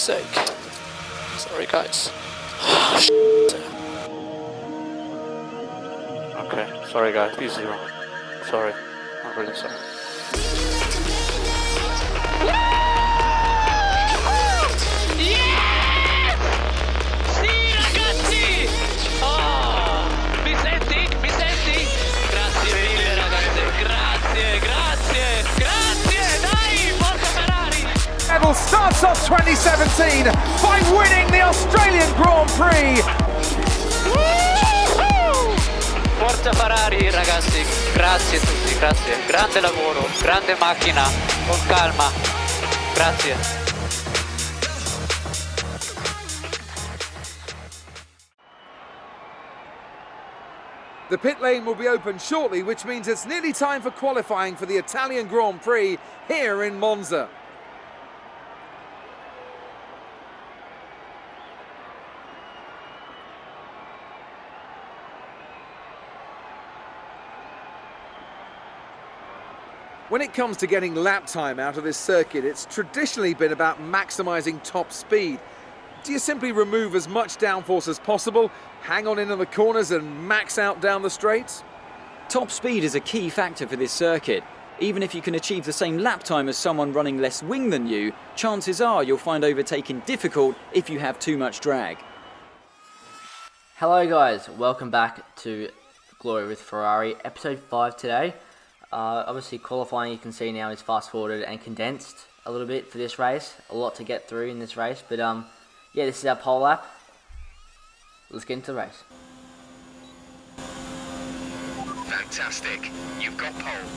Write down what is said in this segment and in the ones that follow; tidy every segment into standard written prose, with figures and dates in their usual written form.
sake. Sorry, guys. Okay, sorry guys, P0. Sorry, I'm really sorry. Yes! Sì ragazzi! Oh! Mi senti? Mi senti? Grazie mille ragazzi, grazie! Dai, forza Ferrari! Vettel starts off 2017 by winning the Australian Grand Prix. Forza Ferrari ragazzi, grazie a tutti, grazie. Grande lavoro, grande macchina, con calma. Grazie. The pit lane will be open shortly, which means it's nearly time for qualifying for the Italian Grand Prix here in Monza. When it comes to getting lap time out of this circuit, it's traditionally been about maximising top speed. Do you simply remove as much downforce as possible, hang on into the corners and max out down the straights? Top speed is a key factor for this circuit. Even if you can achieve the same lap time as someone running less wing than you, chances are you'll find overtaking difficult if you have too much drag. Hello guys, welcome back to Glory with Ferrari, episode 5 today. Obviously qualifying, you can see now, is fast forwarded and condensed a little bit for this race. A lot to get through in this race, but yeah, this is our pole lap. Let's get into the race. Fantastic, you've got pole.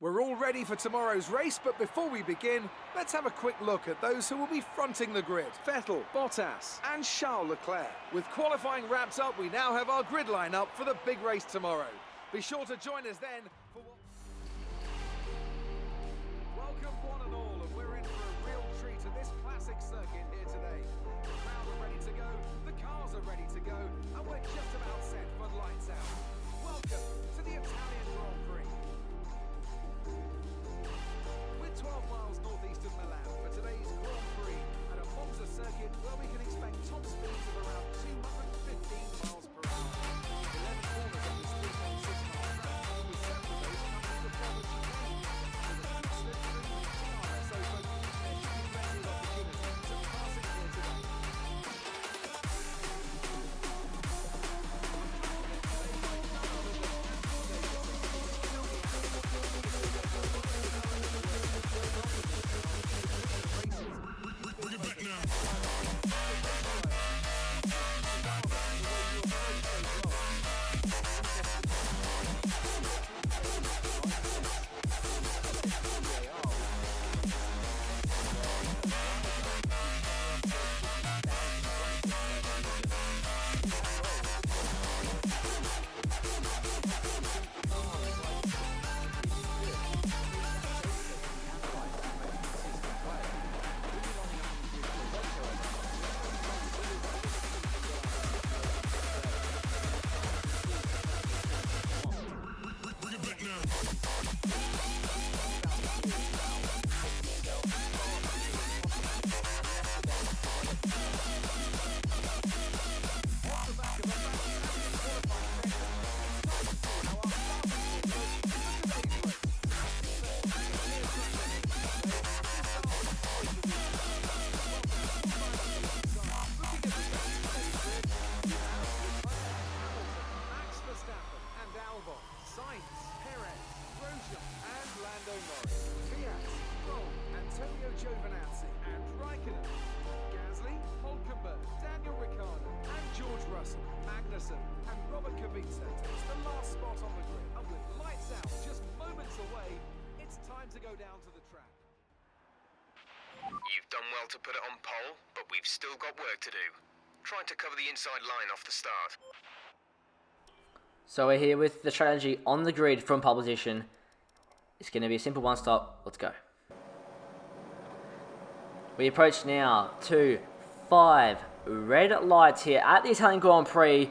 We're all ready for tomorrow's race, but before we begin, let's have a quick look at those who will be fronting the grid. Vettel, Bottas and Charles Leclerc. With qualifying wrapped up, we now have our grid lineup for the big race tomorrow. Be sure to join us then for what... Welcome one and all, and we're in for a real treat at this classic circuit here today. The crowd are ready to go, the cars are ready to go, and we're just about set for lights out. Welcome to the Italian Grand Prix. We're 12 miles northeast of Milan for today's Grand Prix at a Monza circuit where we can expect top speeds of around 215 miles per hour. 11 corners on this 3.6 mile track, with several of those coming to the final chicane. With a good slip through each DRS open, there should be plenty of opportunity to pass it here today. You've done well to put it on pole, but we've still got work to do. Trying to cover the inside line off the start. So we're here with the strategy on the grid from pole position. It's going to be a simple one stop. Let's go. We approach now to 5 red lights here at the Italian Grand Prix.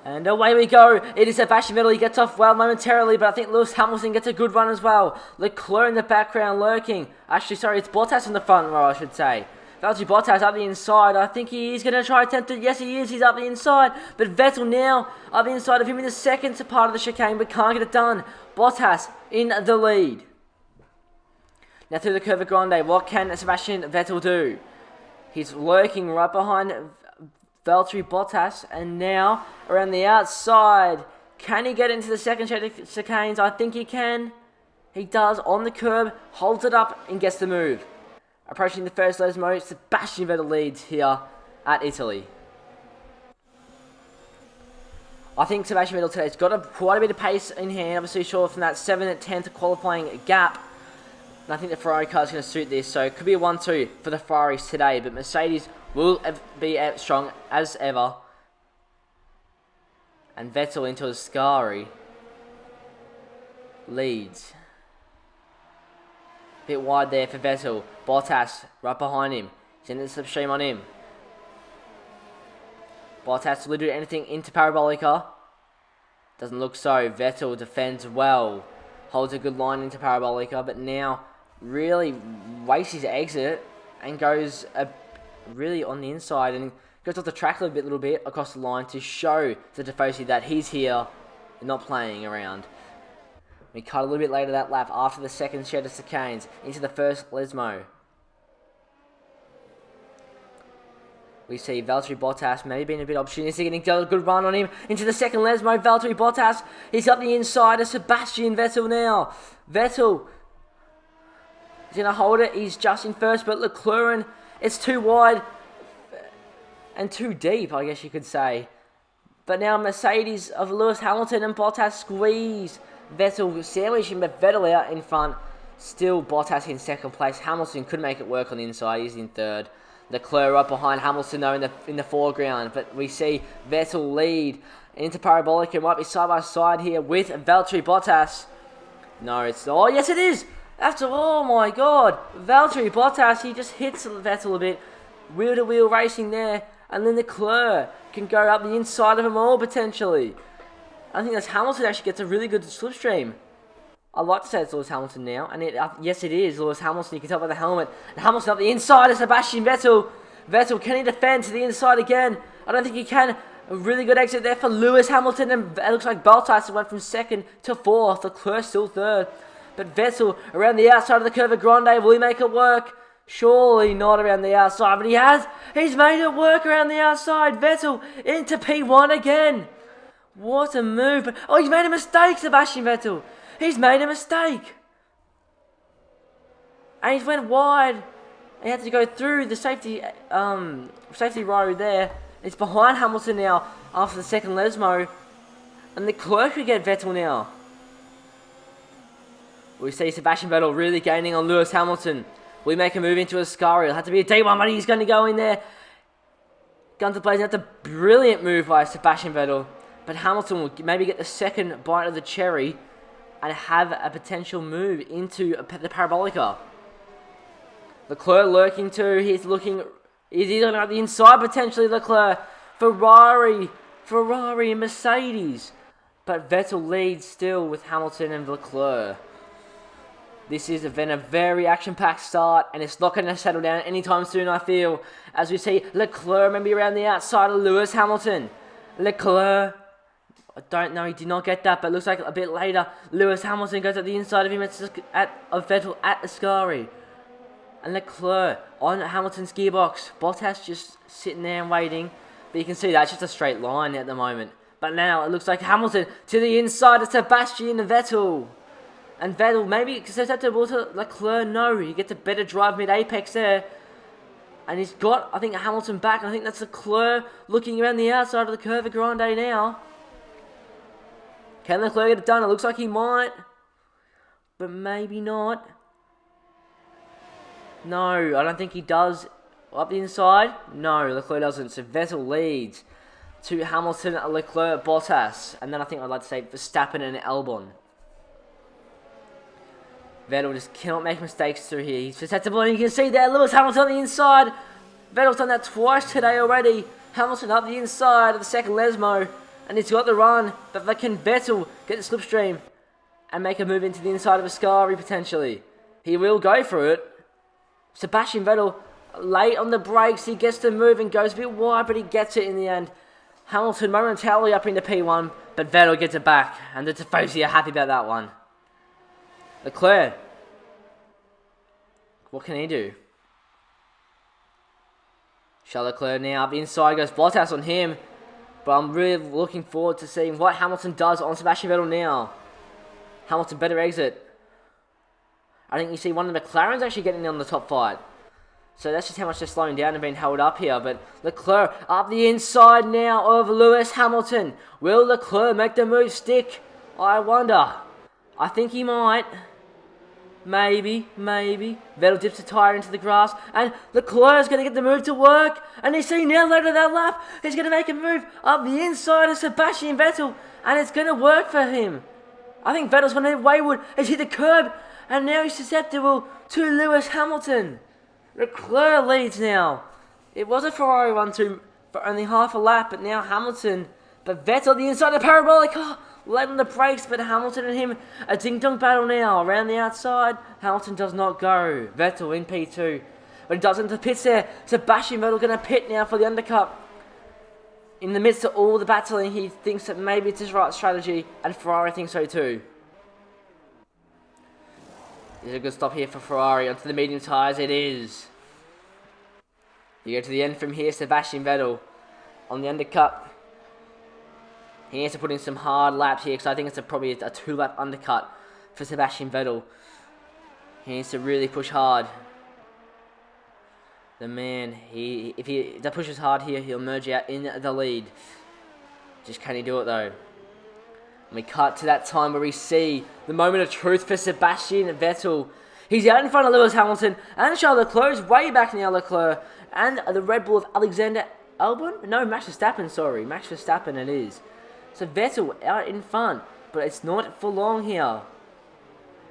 And away we go. It is Sebastian Vettel. He gets off well momentarily, but I think Lewis Hamilton gets a good run as well. Leclerc in the background lurking. Actually, sorry, it's Bottas in the front row, I should say. Valtteri Bottas up the inside. I think he is going to try to attempt it. Yes, he is. He's up the inside. But Vettel now up the inside of him in the second part of the chicane, but can't get it done. Bottas in the lead. Now through the Curva Grande, what can Sebastian Vettel do? He's lurking right behind Valtteri Bottas, and now around the outside. Can he get into the second chicanes? I think he can. He does on the curb, holds it up and gets the move. Approaching the first Lesmo, Sebastian Vettel leads here at Italy. I think Sebastian Vettel today's got quite a bit of pace in hand, obviously short from that 7th, 10th qualifying gap. And I think the Ferrari car is going to suit this, so it could be a 1-2 for the Ferraris today, but Mercedes will be strong as ever. And Vettel into Ascari leads. Bit wide there for Vettel. Bottas right behind him. He's in the slipstream on him. Bottas will do anything into Parabolica. Doesn't look so. Vettel defends well. Holds a good line into Parabolica, but now really wastes his exit and goes really on the inside and goes off the track a little bit across the line to show the Tifosi that he's here and not playing around. We cut a little bit later that lap after the second shed of chicanes into the first Lesmo. We see Valtteri Bottas maybe being a bit opportunistic and he got a good run on him into the second Lesmo. Valtteri Bottas, he's up the inside of Sebastian Vettel now. Vettel is going to hold it. He's just in first, but Leclerc, it's too wide and too deep, I guess you could say. But now Mercedes of Lewis Hamilton and Bottas squeeze Vettel, sandwiching, but Vettel out in front. Still Bottas in second place. Hamilton could make it work on the inside. He's in third. Leclerc right behind Hamilton though in the foreground. But we see Vettel lead into Parabolica. Might be side by side here with Valtteri Bottas. No, it's not. Oh, yes it is. After, oh my god. Valtteri Bottas, he just hits Vettel a bit. Wheel to wheel racing there. And then Leclerc can go up the inside of them all potentially. I think that's Hamilton actually gets a really good slipstream. I'd like to say it's Lewis Hamilton now, and yes it is Lewis Hamilton. You can tell by the helmet. And Hamilton up the inside of Sebastian Vettel. Vettel, can he defend to the inside again? I don't think he can. A really good exit there for Lewis Hamilton, and it looks like Bottas went from second to fourth. Leclerc still third. But Vettel around the outside of the Curva Grande, will he make it work? Surely not around the outside, but he has. He's made it work around the outside. Vettel into P1 again. What a move. Oh, he's made a mistake, Sebastian Vettel. He's made a mistake. And he's went wide. He had to go through the safety road there. It's behind Hamilton now after the second Lesmo. And Leclerc could get Vettel now. We see Sebastian Vettel really gaining on Lewis Hamilton. We make a move into Ascari. It'll have to be a D1, but he's going to go in there. Gun to blaze. That's a brilliant move by Sebastian Vettel. But Hamilton will maybe get the second bite of the cherry and have a potential move into the Parabolica. Leclerc lurking too. He's looking at the inside potentially. Leclerc, Ferrari and Mercedes. But Vettel leads still with Hamilton and Leclerc. This has been a very action-packed start, and it's not going to settle down anytime soon, I feel. As we see Leclerc maybe around the outside of Lewis Hamilton. Leclerc, I don't know, he did not get that, but it looks like a bit later, Lewis Hamilton goes at the inside of him of Vettel at Ascari. And Leclerc on Hamilton's gearbox. Bottas just sitting there and waiting. But you can see that's just a straight line at the moment. But now it looks like Hamilton to the inside of Sebastian Vettel. And Vettel maybe susceptible to Leclerc. No, he gets a better drive mid-apex there. And he's got, I think, Hamilton back. And I think that's Leclerc looking around the outside of the Curva Grande now. Can Leclerc get it done? It looks like he might. But maybe not. No, I don't think he does. Up the inside? No, Leclerc doesn't. So Vettel leads to Hamilton, Leclerc, Bottas. And then I think I'd like to say Verstappen and Albon. Vettel just cannot make mistakes through here. He's susceptible, and you can see there, Lewis Hamilton on the inside. Vettel's done that twice today already. Hamilton up the inside of the second Lesmo. And he's got the run, but can Vettel get the slipstream and make a move into the inside of Ascari potentially? He will go for it. Sebastian Vettel, late on the brakes, he gets the move and goes a bit wide, but he gets it in the end. Hamilton momentarily up into P1, but Vettel gets it back, and the Tifosi are happy about that one. Leclerc, what can he do? Charles Leclerc now up inside, goes Bottas on him, but I'm really looking forward to seeing what Hamilton does on Sebastian Vettel now. Hamilton better exit. I think you see one of the McLarens actually getting on the top 5. So that's just how much they're slowing down and being held up here. But Leclerc up the inside now of Lewis Hamilton. Will Leclerc make the move stick? I wonder. I think he might. Maybe. Vettel dips a tyre into the grass. And Leclerc's going to get the move to work. And you see now later that lap, he's going to make a move up the inside of Sebastian Vettel. And it's going to work for him. I think Vettel's going to hit wayward. He's hit the curb. And now he's susceptible to Lewis Hamilton. Leclerc leads now. It was a Ferrari 1-2 for only half a lap, but now Hamilton. But Vettel the inside of the parabolic. Oh, late on the brakes, but Hamilton and him, a ding-dong battle now. Around the outside, Hamilton does not go. Vettel in P2. But he does into the pits there. Sebastian Vettel going to pit now for the undercut. In the midst of all the battling, he thinks that maybe it's his right strategy, and Ferrari thinks so too. Is a good stop here for Ferrari onto the medium tyres. It is. You go to the end from here. Sebastian Vettel on the undercut. He needs to put in some hard laps here because I think it's probably a 2-lap undercut for Sebastian Vettel. He needs to really push hard. The man, if he pushes hard here, he'll merge out in the lead. Just can he do it though? And we cut to that time where we see the moment of truth for Sebastian Vettel. He's out in front of Lewis Hamilton and Charles Leclerc is way back now. Leclerc and the Red Bull of Alexander Albon? No, Max Verstappen, sorry. Max Verstappen it is. So Vettel out in front, but it's not for long here.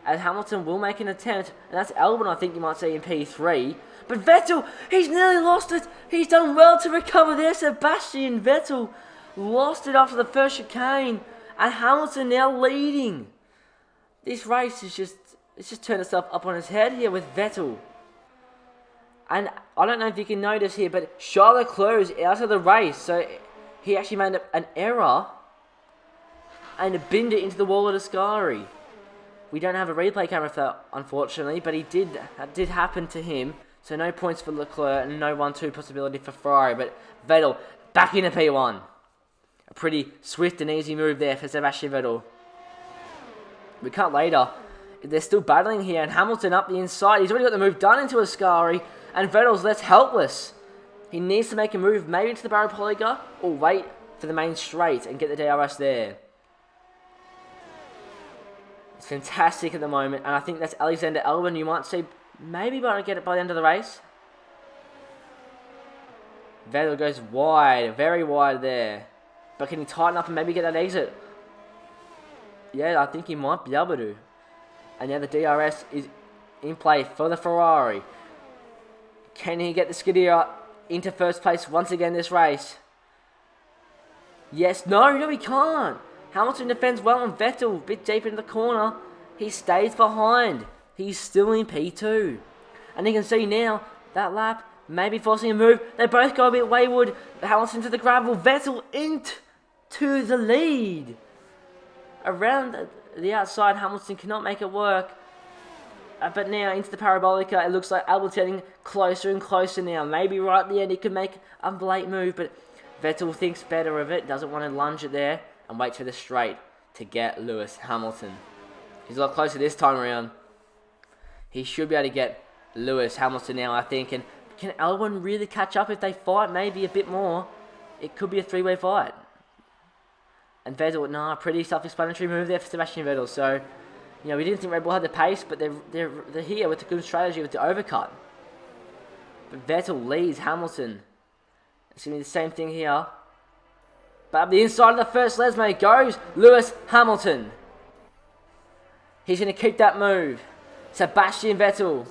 As Hamilton will make an attempt, and that's Albon I think you might see in P3. But Vettel, he's nearly lost it. He's done well to recover there. Sebastian Vettel lost it after the first chicane. And Hamilton now leading. This race is it's just turned itself up on his head here with Vettel. And I don't know if you can notice here, but Charles Leclerc is out of the race. So he actually made an error and binned it into the wall of Ascari. We don't have a replay camera for that, unfortunately, but that did happen to him. So no points for Leclerc and no 1-2 possibility for Ferrari. But Vettel back into P1. A pretty swift and easy move there for Sebastian Vettel. We cut later. They're still battling here, and Hamilton up the inside. He's already got the move done into Ascari, and Vettel's less helpless. He needs to make a move, maybe into the Parabolica, or wait for the main straight and get the DRS there. It's fantastic at the moment, and I think that's Alexander Albon. You might see maybe about to get it by the end of the race. Vettel goes wide, very wide there. But can he tighten up and maybe get that exit? Yeah, I think he might be able to. And now the DRS is in play for the Ferrari. Can he get the Scuderia into first place once again this race? Yes, no, he can't. Hamilton defends well on Vettel, a bit deep in the corner. He stays behind. He's still in P2. And you can see now, that lap, maybe forcing a move. They both go a bit wayward. Hamilton to the gravel. Vettel into the lead. Around the outside, Hamilton cannot make it work. But now into the Parabolica, it looks like Albon's getting closer and closer now. Maybe right at the end he could make a late move, but Vettel thinks better of it. Doesn't want to lunge it there and wait for the straight to get Lewis Hamilton. He's a lot closer this time around. He should be able to get Lewis Hamilton now, I think. And can Albon really catch up if they fight maybe a bit more? It could be a three-way fight. And Vettel, pretty self-explanatory move there for Sebastian Vettel. So, we didn't think Red Bull had the pace, but they're here with a good strategy with the overcut. But Vettel leads Hamilton. It's going to be the same thing here. But up the inside of the first Lesmo goes Lewis Hamilton. He's going to keep that move. Sebastian Vettel.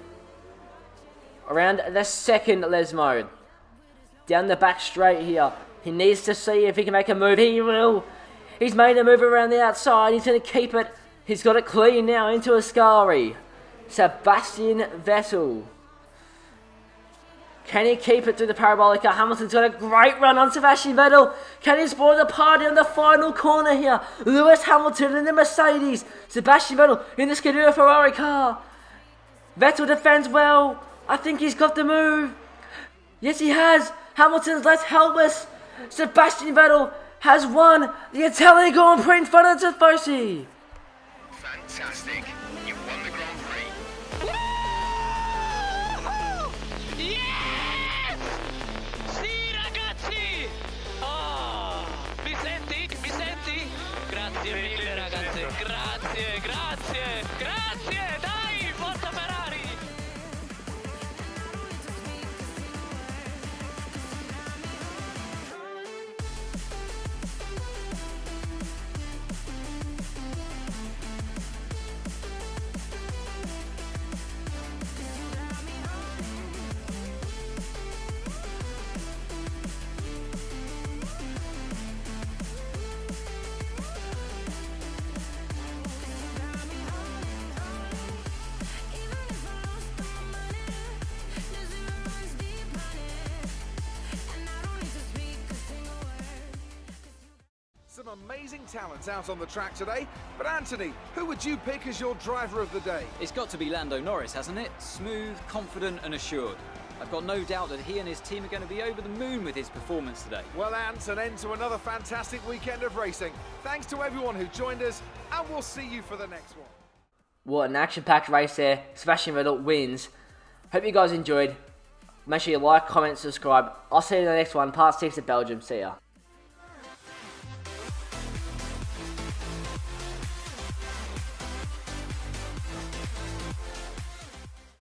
Around the second Lesmo. Down the back straight here. He needs to see if he can make a move. He will. He's made a move around the outside. He's going to keep it. He's got it clean now into Ascari. Sebastian Vettel. Can he keep it through the parabolica? Hamilton's got a great run on Sebastian Vettel. Can he spoil the party on the final corner here? Lewis Hamilton in the Mercedes. Sebastian Vettel in the Scuderia Ferrari car. Vettel defends well. I think he's got the move. Yes, he has. Hamilton's left helpless. Sebastian Vettel has won the Italian Grand Prix in front of Tifosi. Fantastic. You won the Grand Prix. Yes! Sì, ragazzi! Oh, mi senti? Mi senti? Grazie mille, ragazzi. Grazie, grazie, grazie. Dai, forza Ferrari! Some amazing talents out on the track today, but Anthony, who would you pick as your driver of the day? It's got to be Lando Norris, hasn't it? Smooth, confident and assured. I've got no doubt that he and his team are going to be over the moon with his performance today. Well, Ant, an end to another fantastic weekend of racing. Thanks to everyone who joined us, and we'll see you for the next one. What an action-packed race there. Sebastian Vettel wins. Hope you guys enjoyed. Make sure you like, comment, subscribe. I'll see you in the next one, part 6 of Belgium. See ya.